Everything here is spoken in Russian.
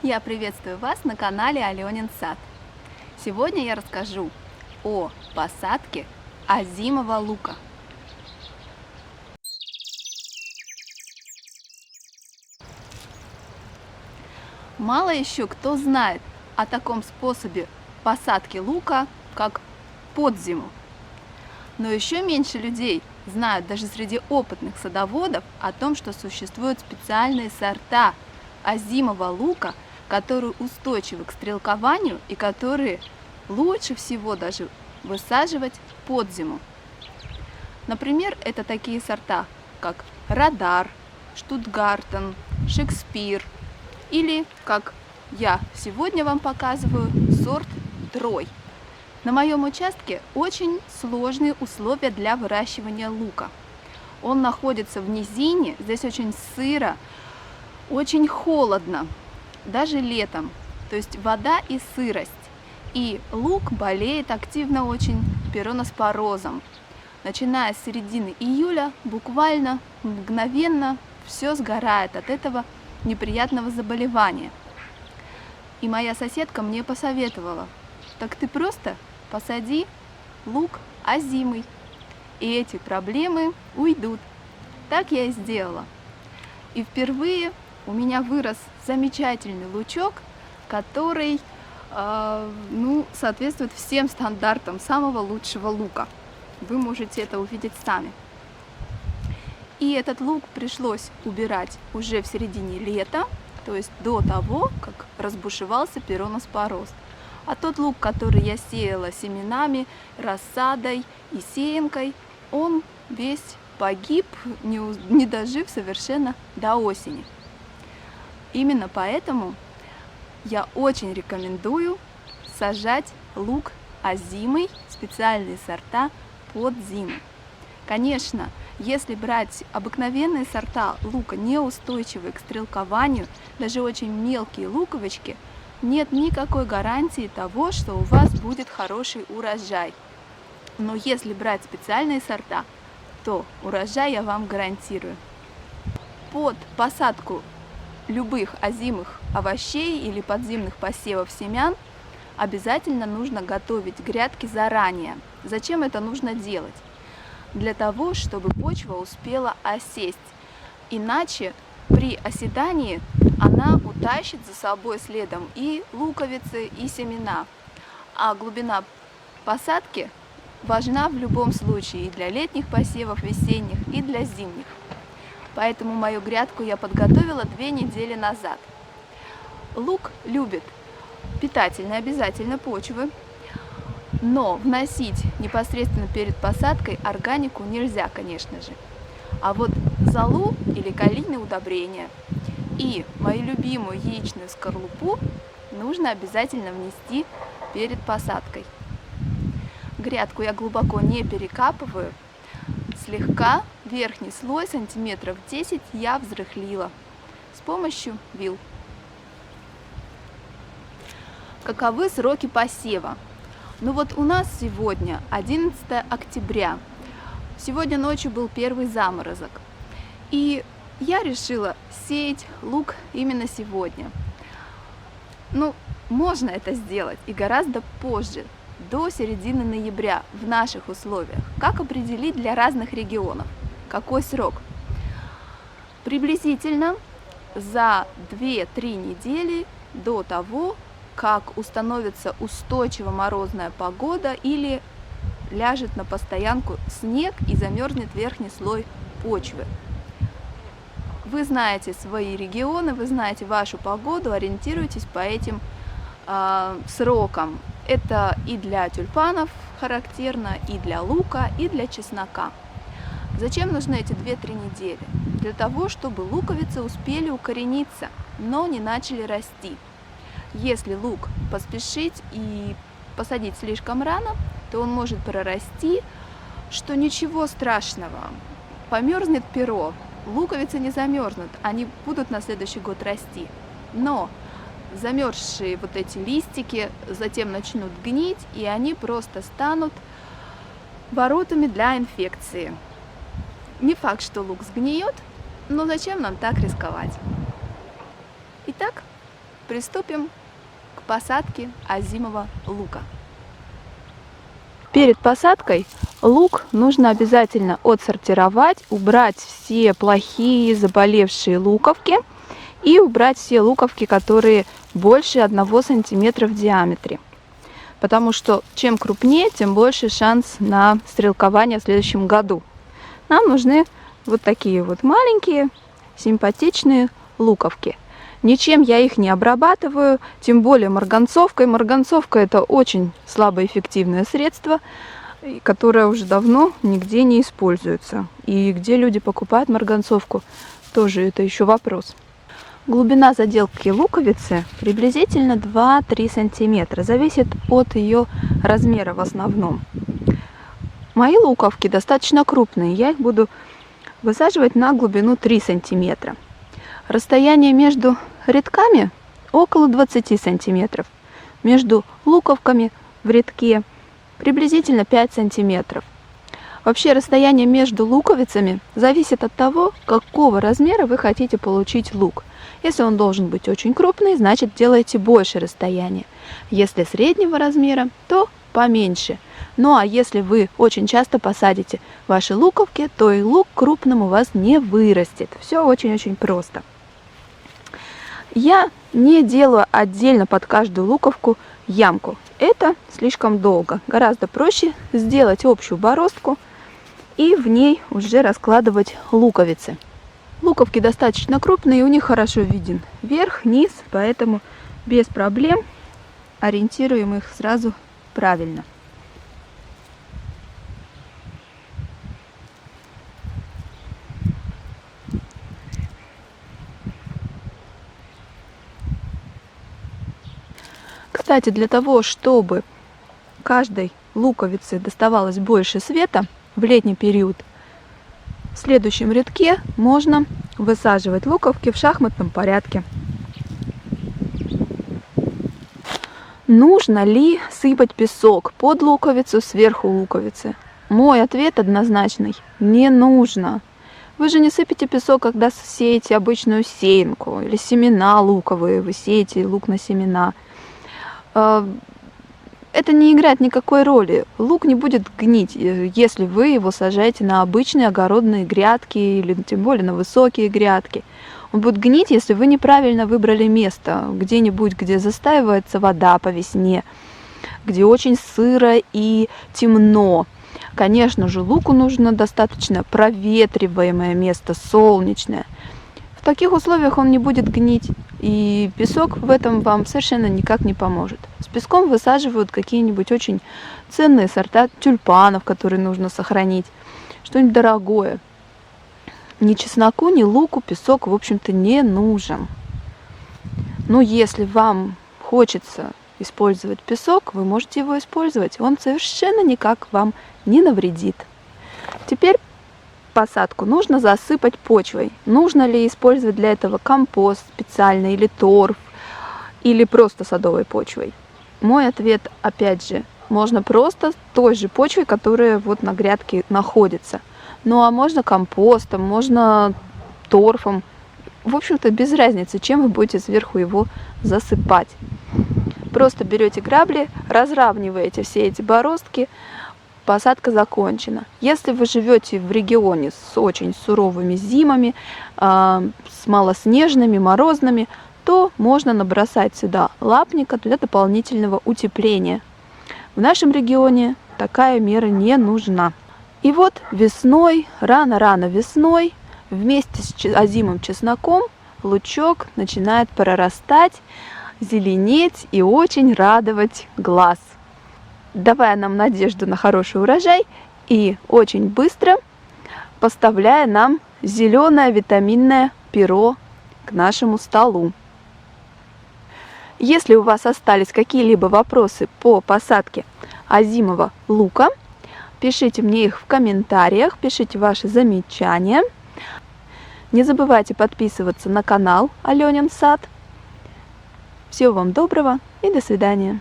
Я приветствую вас на канале Аленин сад. Сегодня я расскажу о посадке озимого лука. Мало еще кто знает о таком способе посадки лука, как под зиму. Но еще меньше людей знают даже среди опытных садоводов о том, что существуют специальные сорта озимого лука, которые устойчивы к стрелкованию и которые лучше всего даже высаживать под зиму. Например, это такие сорта, как Радар, Штутгартен, Шекспир или, как я сегодня вам показываю, сорт Трой. На моем участке очень сложные условия для выращивания лука. Он находится в низине, здесь очень сыро, очень холодно, даже летом, то есть вода и сырость. И лук болеет активно очень пироноспорозом. Начиная с середины июля, буквально мгновенно все сгорает от этого неприятного заболевания. И моя соседка мне посоветовала: так ты просто посади лук озимый, и эти проблемы уйдут. Так я и сделала. И впервые у меня вырос замечательный лучок, который соответствует всем стандартам самого лучшего лука. Вы можете это увидеть сами. И этот лук пришлось убирать уже в середине лета, то есть до того, как разбушевался пироноспороз. А тот лук, который я сеяла семенами, рассадой и сеянкой, он весь погиб, не дожив совершенно до осени. Именно поэтому я очень рекомендую сажать лук озимый, специальные сорта под зиму. Конечно, если брать обыкновенные сорта лука, неустойчивые к стрелкованию, даже очень мелкие луковички, нет никакой гарантии того, что у вас будет хороший урожай. Но если брать специальные сорта, то урожай я вам гарантирую. Под посадку любых озимых овощей или подзимных посевов семян обязательно нужно готовить грядки заранее. Зачем это нужно делать? Для того, чтобы почва успела осесть. Иначе при оседании она утащит за собой следом и луковицы, и семена. А глубина посадки важна в любом случае и для летних посевов, весенних, и для зимних. Поэтому мою грядку я подготовила 2 недели назад. Лук любит питательные обязательно почвы, но вносить непосредственно перед посадкой органику нельзя, конечно же. А вот золу или калийные удобрения и мою любимую яичную скорлупу нужно обязательно внести перед посадкой. Грядку я глубоко не перекапываю, слегка верхний слой сантиметров 10 я взрыхлила с помощью вил. Каковы сроки посева? Ну вот у нас сегодня 11 октября. Сегодня ночью был первый заморозок. И я решила сеять лук именно сегодня. Можно это сделать и гораздо позже, до середины ноября в наших условиях. Как определить для разных регионов? Какой срок? Приблизительно за 2-3 недели до того, как установится устойчиво морозная погода или ляжет на постоянку снег и замерзнет верхний слой почвы. Вы знаете свои регионы, вы знаете вашу погоду, ориентируйтесь по этим срокам. Это и для тюльпанов характерно, и для лука, и для чеснока. Зачем нужны эти 2-3 недели? Для того, чтобы луковицы успели укорениться, но не начали расти. Если лук поспешить и посадить слишком рано, то он может прорасти, что ничего страшного. Померзнет перо, луковицы не замерзнут, они будут на следующий год расти. Но замерзшие вот эти листики затем начнут гнить, и они просто станут воротами для инфекции. Не факт, что лук сгниет, но зачем нам так рисковать? Итак, приступим к посадке озимого лука. Перед посадкой лук нужно обязательно отсортировать, убрать все плохие заболевшие луковки и убрать все луковки, которые больше 1 сантиметра в диаметре. Потому что чем крупнее, тем больше шанс на стрелкование в следующем году. Нам нужны вот такие вот маленькие, симпатичные луковки. Ничем я их не обрабатываю, тем более марганцовкой. Марганцовка — это очень слабоэффективное средство, которое уже давно нигде не используется. И где люди покупают марганцовку, тоже это еще вопрос. Глубина заделки луковицы приблизительно 2-3 сантиметра. Зависит от ее размера в основном. Мои луковки достаточно крупные. Я их буду высаживать на глубину 3 сантиметра. Расстояние между рядками около 20 сантиметров. Между луковками в рядке приблизительно 5 сантиметров. Вообще расстояние между луковицами зависит от того, какого размера вы хотите получить лук. Если он должен быть очень крупный, значит делайте больше расстояния. Если среднего размера, то поменьше. Ну а если вы очень часто посадите ваши луковки, то и лук крупным у вас не вырастет. Все очень-очень просто. Я не делаю отдельно под каждую луковку ямку. Это слишком долго. Гораздо проще сделать общую бороздку и в ней уже раскладывать луковицы. Луковки достаточно крупные, и у них хорошо виден верх, низ, поэтому без проблем ориентируем их сразу правильно. Кстати, для того, чтобы каждой луковице доставалось больше света в летний период, в следующем рядке можно высаживать луковки в шахматном порядке. Нужно ли сыпать песок под луковицу, сверху луковицы? Мой ответ однозначный: не нужно. Вы же не сыпете песок, когда сеете обычную сеянку или семена луковые, вы сеете лук на семена. Это не играет никакой роли. Лук не будет гнить, если вы его сажаете на обычные огородные грядки или тем более на высокие грядки. Он будет гнить, если вы неправильно выбрали место, где-нибудь, где застаивается вода по весне, где очень сыро и темно. Конечно же, луку нужно достаточно проветриваемое место, солнечное. В таких условиях он не будет гнить, и песок в этом вам совершенно никак не поможет. С песком высаживают какие-нибудь очень ценные сорта тюльпанов, которые нужно сохранить, что-нибудь дорогое. Ни чесноку, ни луку песок, в общем-то, не нужен. Но если вам хочется использовать песок, вы можете его использовать. Он совершенно никак вам не навредит. Теперь посадку нужно засыпать почвой. Нужно ли использовать для этого компост специальный или торф, или просто садовой почвой? Мой ответ, опять же, можно просто той же почвой, которая вот на грядке находится. Ну а можно компостом, можно торфом. В общем-то, без разницы, чем вы будете сверху его засыпать. Просто берете грабли, разравниваете все эти бороздки, посадка закончена. Если вы живете в регионе с очень суровыми зимами, с малоснежными, морозными, то можно набросать сюда лапника для дополнительного утепления. В нашем регионе такая мера не нужна. И вот весной, рано-рано весной, вместе с озимым чесноком лучок начинает прорастать, зеленеть и очень радовать глаз, давая нам надежду на хороший урожай и очень быстро поставляя нам зеленое витаминное перо к нашему столу. Если у вас остались какие-либо вопросы по посадке озимого лука, пишите мне их в комментариях, пишите ваши замечания. Не забывайте подписываться на канал Аленин сад. Всего вам доброго и до свидания.